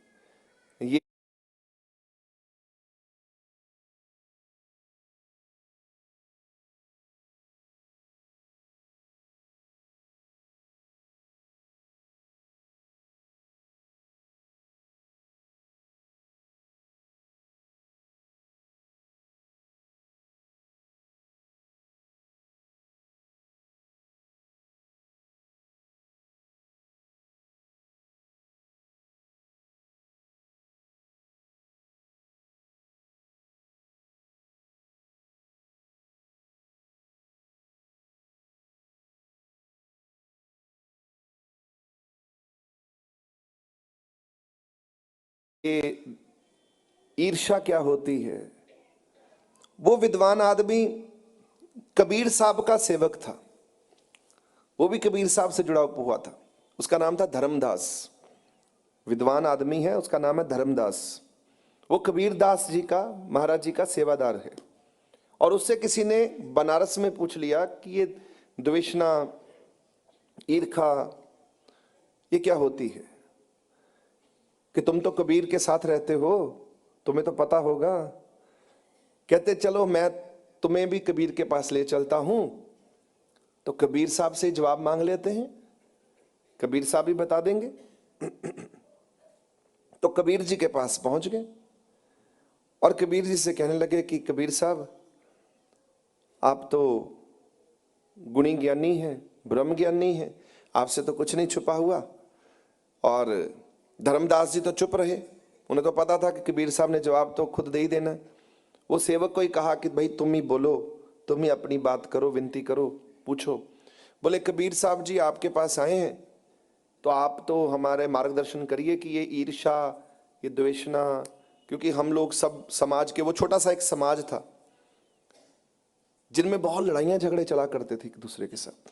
A: ये ईर्ष्या क्या होती है। वो विद्वान आदमी कबीर साहब का सेवक था, वो भी कबीर साहब से जुड़ा हुआ था। उसका नाम था धर्मदास। विद्वान आदमी है, उसका नाम है धर्मदास। वो कबीर दास जी का, महाराज जी का सेवादार है। और उससे किसी ने बनारस में पूछ लिया कि ये द्वेषणा, ईर्खा, ये क्या होती है, कि तुम तो कबीर के साथ रहते हो, तुम्हें तो पता होगा। कहते चलो मैं तुम्हें भी कबीर के पास ले चलता हूं। तो कबीर साहब से जवाब मांग लेते हैं, कबीर साहब ही बता देंगे। तो कबीर जी के पास पहुंच गए और कबीर जी से कहने लगे कि कबीर साहब आप तो गुणी ज्ञानी हैं, ब्रह्म ज्ञानी हैं, आपसे तो कुछ नहीं छुपा हुआ। और धर्मदास जी तो चुप रहे, उन्हें तो पता था कि कबीर साहब ने जवाब तो खुद दे ही देना। वो सेवक को ही कहा कि भाई तुम ही बोलो, तुम ही अपनी बात करो, विनती करो, पूछो। बोले कबीर साहब जी आपके पास आए हैं तो आप तो हमारे मार्गदर्शन करिए कि ये ईर्ष्या, ये द्वेषणा, क्योंकि हम लोग सब समाज के, वो छोटा सा एक समाज था जिनमें बहुत लड़ाइयां झगड़े चला करते थे एक दूसरे के साथ।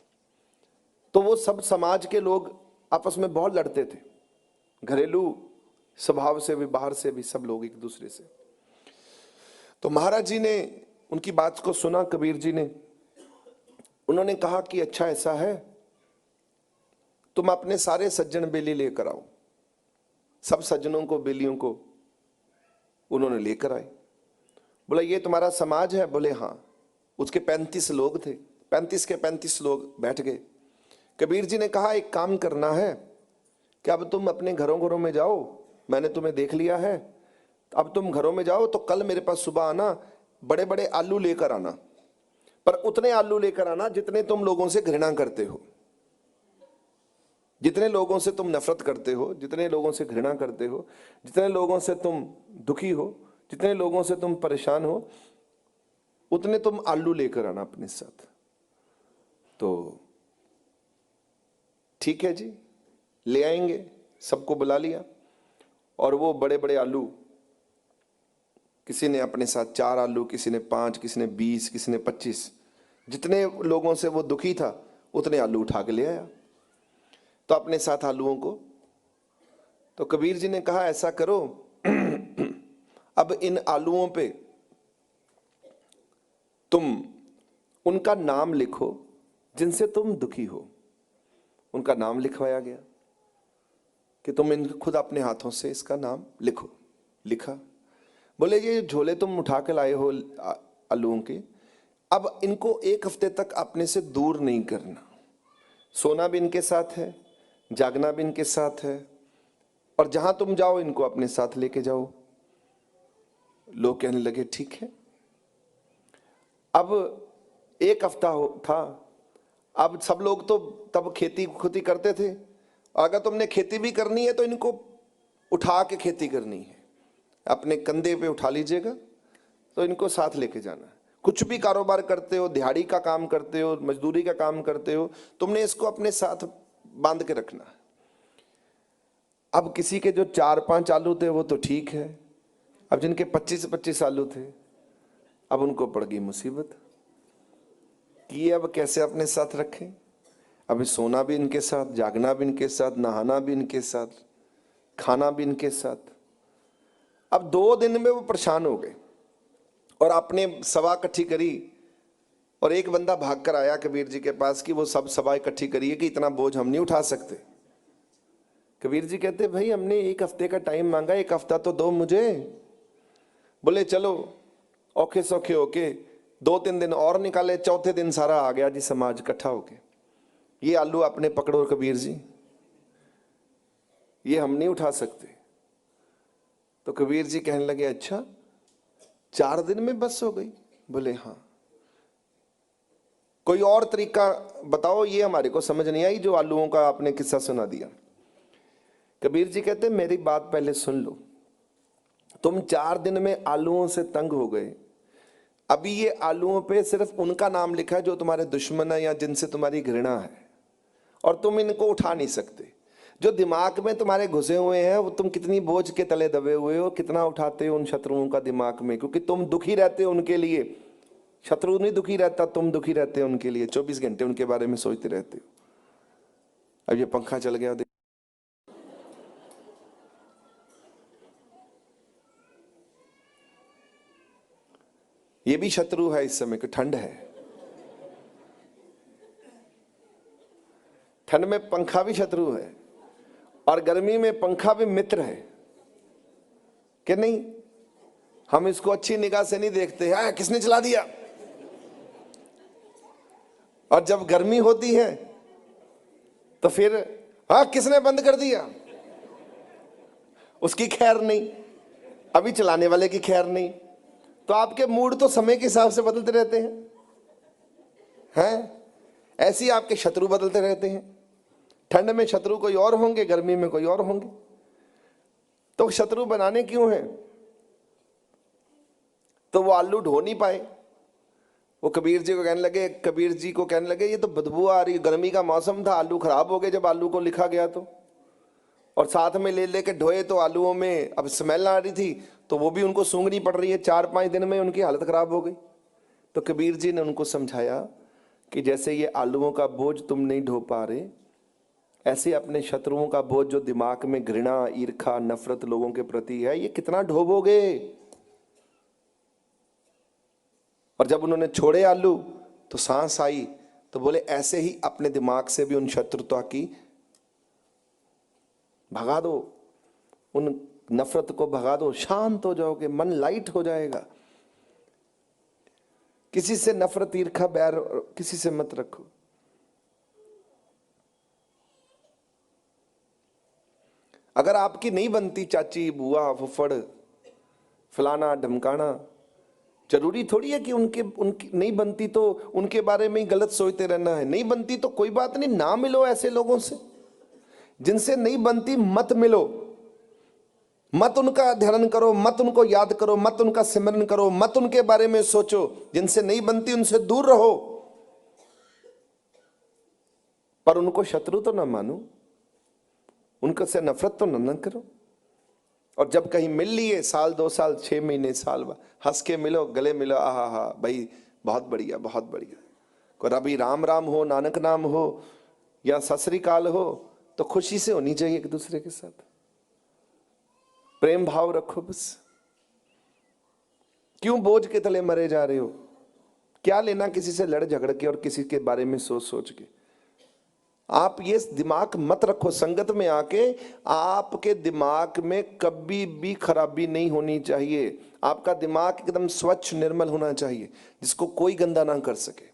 A: तो वो सब समाज के लोग आपस में बहुत लड़ते थे, घरेलू स्वभाव से भी, बाहर से भी, सब लोग एक दूसरे से। तो महाराज जी ने उनकी बात को सुना, कबीर जी ने, उन्होंने कहा कि अच्छा ऐसा है, तुम अपने सारे सज्जन बेली लेकर आओ। सब सज्जनों को, बेलियों को उन्होंने लेकर आए। बोला ये तुम्हारा समाज है? बोले हाँ। उसके 35 लोग थे, 35 के 35 लोग बैठ गए। कबीर जी ने कहा एक काम करना है कि अब तुम अपने घरों में जाओ, मैंने तुम्हें देख लिया है, अब तुम घरों में जाओ, तो कल मेरे पास सुबह आना, बड़े बड़े आलू लेकर आना, पर उतने आलू लेकर आना जितने तुम लोगों से घृणा करते हो, जितने लोगों से तुम नफरत करते हो, जितने लोगों से घृणा करते हो, जितने लोगों से तुम दुखी हो, जितने लोगों से तुम परेशान हो, उतने तुम आलू लेकर आना अपने साथ। तो ठीक है जी, ले आएंगे। सबको बुला लिया और वो बड़े बड़े आलू किसी ने अपने साथ 4 आलू, किसी ने 5, किसी ने 20, किसी ने 25, जितने लोगों से वो दुखी था उतने आलू उठा के ले आया तो अपने साथ आलूओं को। तो कबीर जी ने कहा ऐसा करो, अब इन आलूओं पे तुम उनका नाम लिखो जिनसे तुम दुखी हो। उनका नाम लिखवाया गया कि तुम इन खुद अपने हाथों से इसका नाम लिखो। लिखा। बोले ये झोले तुम उठा के लाए हो आलूओं के, अब इनको 1 हफ्ते तक अपने से दूर नहीं करना। सोना भी इनके साथ है, जागना भी इनके साथ है, और जहां तुम जाओ इनको अपने साथ लेके जाओ। लोग कहने लगे ठीक है। अब 1 हफ्ता था। अब सब लोग तो तब खेती खुदी करते थे, अगर तुमने खेती भी करनी है तो इनको उठा के खेती करनी है, अपने कंधे पे उठा लीजिएगा, तो इनको साथ लेके जाना है। कुछ भी कारोबार करते हो, दिहाड़ी का काम करते हो, मजदूरी का काम करते हो, तुमने इसको अपने साथ बांध के रखना है। अब किसी के जो 4-5 आलू थे वो तो ठीक है, अब जिनके 25-25 आलू थे, अब उनको पड़ गई मुसीबत कि ये अब कैसे अपने साथ रखें। अभी सोना भी इनके साथ, जागना भी इनके साथ, नहाना भी इनके साथ, खाना भी इनके साथ। अब 2 दिन में वो परेशान हो गए और आपने सभा इकट्ठी करी, और एक बंदा भागकर आया कबीर जी के पास कि वो सब सभा इकट्ठी करिए कि इतना बोझ हम नहीं उठा सकते। कबीर जी कहते भाई हमने 1 हफ्ते का टाइम मांगा, 1 हफ्ता तो दो मुझे। बोले चलो औखे सौखे होके 2-3 दिन और निकाले, चौथे दिन सारा आ गया जी समाज इकट्ठा होके, ये आलू अपने पकड़ो कबीर जी, ये हम नहीं उठा सकते। तो कबीर जी कहने लगे अच्छा 4 दिन में बस हो गई? बोले हाँ। कोई और तरीका बताओ, ये हमारे को समझ नहीं आई जो आलूओं का आपने किस्सा सुना दिया। कबीर जी कहते मेरी बात पहले सुन लो, तुम 4 दिन में आलूओं से तंग हो गए, अभी ये आलूओं पे सिर्फ उनका नाम लिखा है जो तुम्हारे दुश्मन है या जिनसे तुम्हारी घृणा है, और तुम इनको उठा नहीं सकते। जो दिमाग में तुम्हारे घुसे हुए हैं वो तुम कितनी बोझ के तले दबे हुए हो, कितना उठाते हो उन शत्रुओं का दिमाग में, क्योंकि तुम दुखी रहते हो उनके लिए। शत्रु नहीं दुखी रहता, तुम दुखी रहते हो उनके लिए, 24 घंटे उनके बारे में सोचते रहते हो। अब ये पंखा चल गया, ये भी शत्रु है इस समय, कि ठंड है, ठंड में पंखा भी शत्रु है और गर्मी में पंखा भी मित्र है कि नहीं। हम इसको अच्छी निगाह से नहीं देखते हैं, किसने चला दिया, और जब गर्मी होती है तो फिर हाँ किसने बंद कर दिया, उसकी खैर नहीं, अभी चलाने वाले की खैर नहीं। तो आपके मूड तो समय के हिसाब से बदलते रहते हैं। ऐसे ही आपके शत्रु बदलते रहते हैं। ठंड में शत्रु कोई और होंगे, गर्मी में कोई और होंगे। तो शत्रु बनाने क्यों हैं? तो वो आलू ढो नहीं पाए। वो कबीर जी को कहने लगे ये तो बदबू आ रही, गर्मी का मौसम था, आलू खराब हो गए जब आलू को लिखा गया तो, और साथ में ले लेके ढोए तो आलूओं में अब स्मेल आ रही थी, तो वो भी उनको सूंघनी पड़ रही है। 4-5 दिन में उनकी हालत खराब हो गई। तो कबीर जी ने उनको समझाया कि जैसे ये आलूओं का बोझ तुम नहीं ढो पा रहे, ऐसे अपने शत्रुओं का बोझ जो दिमाग में घृणा, ईर्खा, नफरत लोगों के प्रति है, ये कितना ढोबोगे। और जब उन्होंने छोड़े आलू तो सांस आई, तो बोले ऐसे ही अपने दिमाग से भी उन शत्रुता की भगा दो, उन नफरत को भगा दो, शांत हो जाओगे, मन लाइट हो जाएगा। किसी से नफरत, ईर्खा, बैर किसी से मत रखो। अगर आपकी नहीं बनती चाची, बुआ, फुफड़, फलाना ढमकाना, जरूरी थोड़ी है कि उनकी नहीं बनती तो उनके बारे में ही गलत सोचते रहना है। नहीं बनती तो कोई बात नहीं, ना मिलो ऐसे लोगों से। जिनसे नहीं बनती मत मिलो, मत उनका ध्यान करो, मत उनको याद करो, मत उनका सिमरन करो, मत उनके बारे में सोचो। जिनसे नहीं बनती उनसे दूर रहो, पर उनको शत्रु तो ना मानो, उनका से नफरत तो न करो। और जब कहीं मिल लिए, साल 2 साल 6 महीने साल बाद, हंस के मिलो, गले मिलो, आहा हा भाई बहुत बढ़िया बहुत बढ़िया। और अभी राम राम हो, नानक नाम हो या सत श्री अकाल हो, तो खुशी से होनी चाहिए एक दूसरे के साथ, प्रेम भाव रखो बस। क्यों बोझ के तले मरे जा रहे हो? क्या लेना किसी से लड़ झगड़ के और किसी के बारे में सोच सोच के? आप ये दिमाग मत रखो, संगत में आके आपके दिमाग में कभी भी खराबी नहीं होनी चाहिए। आपका दिमाग एकदम स्वच्छ निर्मल होना चाहिए, जिसको कोई गंदा ना कर सके।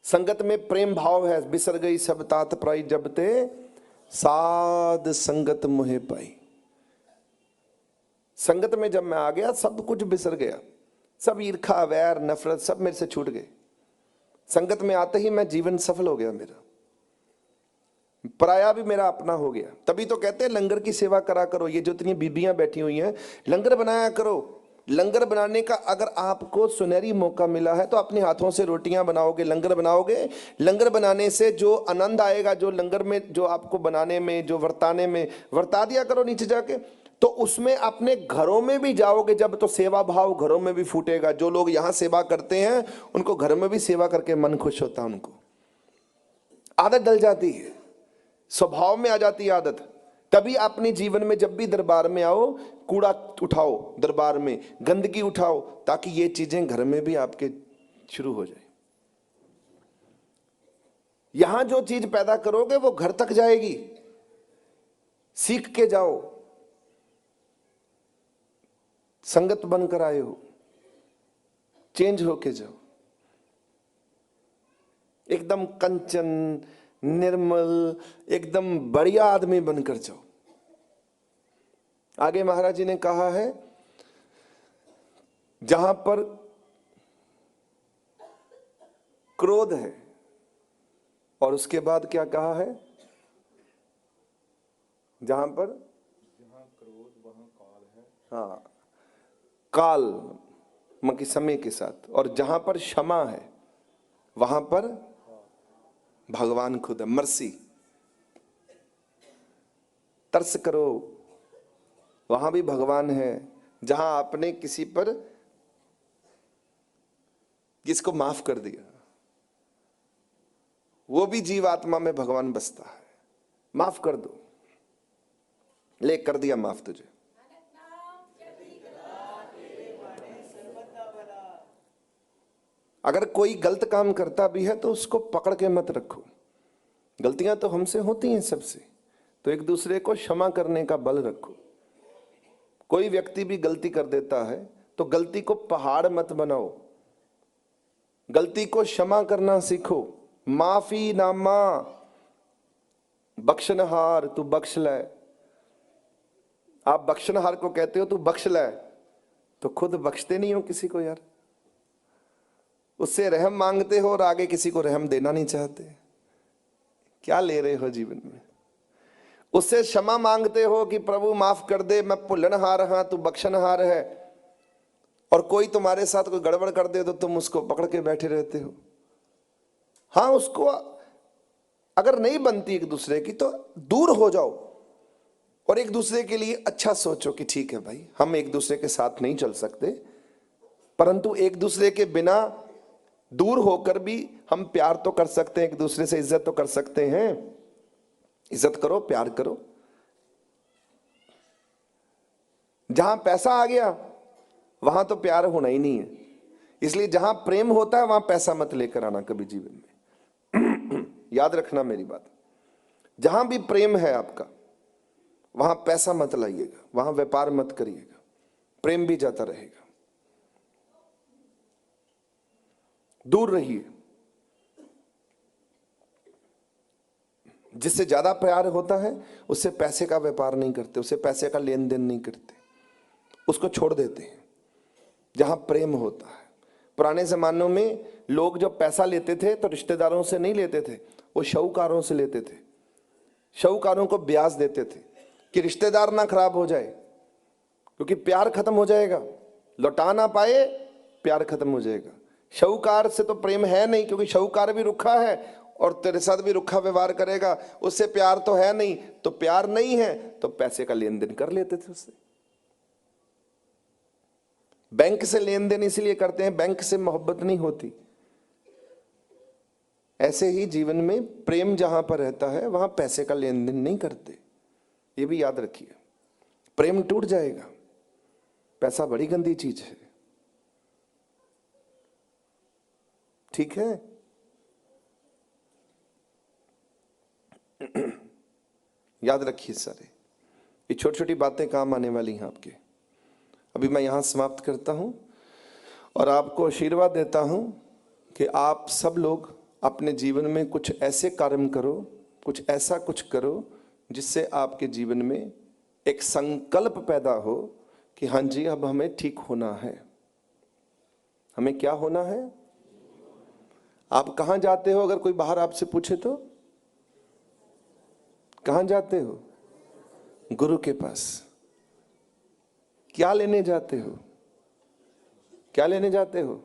A: संगत में प्रेम भाव है, बिसर गई सब तात प्राई, जब ते साध संगत मोहे पाई। संगत में जब मैं आ गया, सब कुछ बिसर गया, सब ईर्खा वैर नफरत सब मेरे से छूट गए। संगत में आते ही मैं जीवन सफल हो गया मेरा, पराया भी मेरा अपना हो गया। तभी तो कहते हैं लंगर की सेवा करा करो। ये जो इतनी बीबियां बैठी हुई हैं, लंगर बनाया करो। लंगर बनाने का अगर आपको सुनहरी मौका मिला है तो अपने हाथों से रोटियां बनाओगे, लंगर बनाओगे। लंगर बनाने से जो आनंद आएगा, जो लंगर में जो आपको बनाने में, जो वर्ताने में, वर्ता दिया करो नीचे जाके। तो उसमें अपने घरों में भी जाओगे जब, तो सेवा भाव घरों में भी फूटेगा। जो लोग यहां सेवा करते हैं उनको घर में भी सेवा करके मन खुश होता है, उनको आदत डल जाती है, स्वभाव में आ जाती है आदत। तभी अपने जीवन में जब भी दरबार में आओ, कूड़ा उठाओ, दरबार में गंदगी उठाओ, ताकि ये चीजें घर में भी आपके शुरू हो जाए। यहां जो चीज पैदा करोगे वो घर तक जाएगी। सीख के जाओ, संगत बनकर आए हो, चेंज होके जाओ, एकदम कंचन निर्मल, एकदम बढ़िया आदमी बनकर जाओ। आगे महाराज जी ने कहा है, जहां पर क्रोध है, और उसके बाद क्या कहा है, जहां क्रोध वहां काल है। हाँ, काल मतलब समय के साथ। और जहां पर क्षमा है वहां पर भगवान खुद है, मर्सी। तरस करो, वहां भी भगवान है। जहां आपने किसी पर किसको माफ कर दिया, वो भी जीवात्मा में भगवान बसता है। माफ कर दो, ले कर दिया माफ तुझे। अगर कोई गलत काम करता भी है तो उसको पकड़ के मत रखो। गलतियां तो हमसे होती हैं सबसे, तो एक दूसरे को क्षमा करने का बल रखो। कोई व्यक्ति भी गलती कर देता है तो गलती को पहाड़ मत बनाओ, गलती को क्षमा करना सीखो। माफी नामा बख्शनहार, तू बख्श ले। आप बख्शनहार को कहते हो तू बख्श ले, तो खुद बख्शते नहीं हो किसी को यार। उससे रहम मांगते हो और आगे किसी को रहम देना नहीं चाहते। क्या ले रहे हो जीवन में? उससे क्षमा मांगते हो कि प्रभु माफ कर दे, मैं भुलनहार हाँ, तू बख्शनहार है। और कोई तुम्हारे साथ कोई गड़बड़ कर दे तो तुम उसको पकड़ के बैठे रहते हो। हाँ, उसको अगर नहीं बनती एक दूसरे की तो दूर हो जाओ और एक दूसरे के लिए अच्छा सोचो कि ठीक है भाई, हम एक दूसरे के साथ नहीं चल सकते, परंतु एक दूसरे के बिना दूर होकर भी हम प्यार तो कर सकते हैं, एक दूसरे से इज्जत तो कर सकते हैं। इज्जत करो, प्यार करो। जहां पैसा आ गया वहां तो प्यार होना ही नहीं है। इसलिए जहां प्रेम होता है वहां पैसा मत लेकर आना कभी जीवन में। याद रखना मेरी बात। जहां भी प्रेम है आपका वहां पैसा मत लाइएगा, वहां व्यापार मत करिएगा, प्रेम भी जाता रहेगा। दूर रहिए। जिससे ज्यादा प्यार होता है उससे पैसे का व्यापार नहीं करते, उससे पैसे का लेन देन नहीं करते, उसको छोड़ देते हैं। जहां प्रेम होता है, पुराने जमानों में लोग जब पैसा लेते थे तो रिश्तेदारों से नहीं लेते थे, वो शाहूकारों से लेते थे। शाहूकारों को ब्याज देते थे कि रिश्तेदार ना खराब हो जाए, क्योंकि प्यार खत्म हो जाएगा, लौटा ना पाए प्यार खत्म हो जाएगा। शाहूकार से तो प्रेम है नहीं, क्योंकि शाहूकार भी रुखा है और तेरे साथ भी रुखा व्यवहार करेगा, उससे प्यार तो है नहीं, तो प्यार नहीं है तो पैसे का लेन देन कर लेते थे उससे। बैंक से लेन देन इसलिए करते हैं, बैंक से मोहब्बत नहीं होती। ऐसे ही जीवन में प्रेम जहां पर रहता है वहां पैसे का लेन देन नहीं करते, ये भी याद रखिए। प्रेम टूट जाएगा। पैसा बड़ी गंदी चीज है, ठीक है। याद रखिए सारे, ये छोटी छोटी बातें काम आने वाली हैं आपके। अभी मैं यहां समाप्त करता हूं और आपको आशीर्वाद देता हूं कि आप सब लोग अपने जीवन में कुछ ऐसे कर्म करो, कुछ ऐसा कुछ करो जिससे आपके जीवन में एक संकल्प पैदा हो कि हाँ जी अब हमें ठीक होना है। हमें क्या होना है? आप कहां जाते हो? अगर कोई बाहर आपसे पूछे तो कहां जाते हो? गुरु के पास। क्या लेने जाते हो? क्या लेने जाते हो?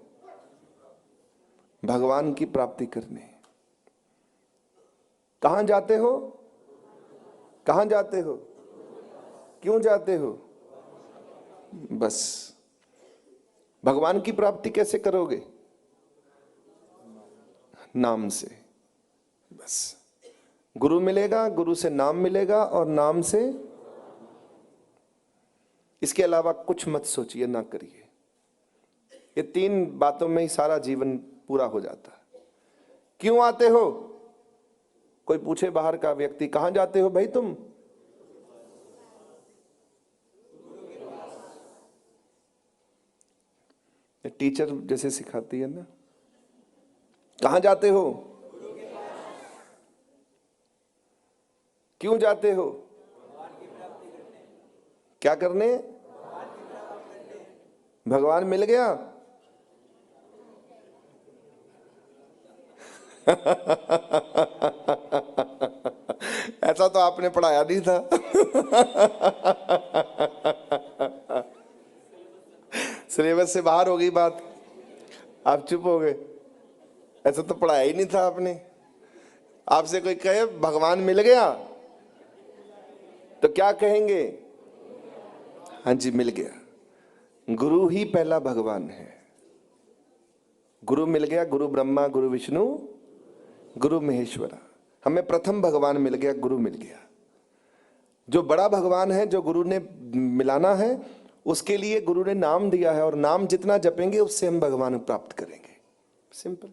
A: भगवान की प्राप्ति करने। कहां जाते हो? कहां जाते हो? क्यों जाते हो? बस। भगवान की प्राप्ति कैसे करोगे? नाम से। बस। गुरु मिलेगा, गुरु से नाम मिलेगा और नाम से, इसके अलावा कुछ मत सोचिए, ना करिए। ये 3 बातों में ही सारा जीवन पूरा हो जाता है। क्यों आते हो? कोई पूछे बाहर का व्यक्ति, कहां जाते हो भाई तुम? टीचर जैसे सिखाती है ना, कहां जाते हो? क्यों जाते हो? क्या करने? भगवान मिल गया। ऐसा तो आपने पढ़ाया नहीं था। सिलेबस से बाहर हो गई बात, आप चुप हो गए। ऐसा तो पढ़ाया ही नहीं था आपने। आपसे कोई कहे भगवान मिल गया तो क्या कहेंगे? हाँ जी मिल गया। गुरु ही पहला भगवान है। गुरु मिल गया, गुरु ब्रह्मा, गुरु विष्णु, गुरु महेश्वरा। हमें प्रथम भगवान मिल गया, गुरु मिल गया। जो बड़ा भगवान है, जो गुरु ने मिलाना है, उसके लिए गुरु ने नाम दिया है और नाम जितना जपेंगे उससे हम भगवान प्राप्त करेंगे। सिंपल।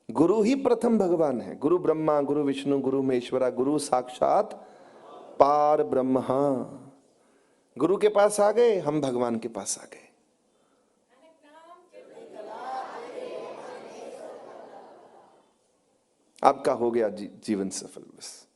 A: गुरु ही प्रथम भगवान है। गुरु ब्रह्मा, गुरु विष्णु, गुरु महेश्वरा, गुरु साक्षात पार ब्रह्म। गुरु के पास आ गए, हम भगवान के पास आ गए। आपका हो गया जीवन सफल। बस।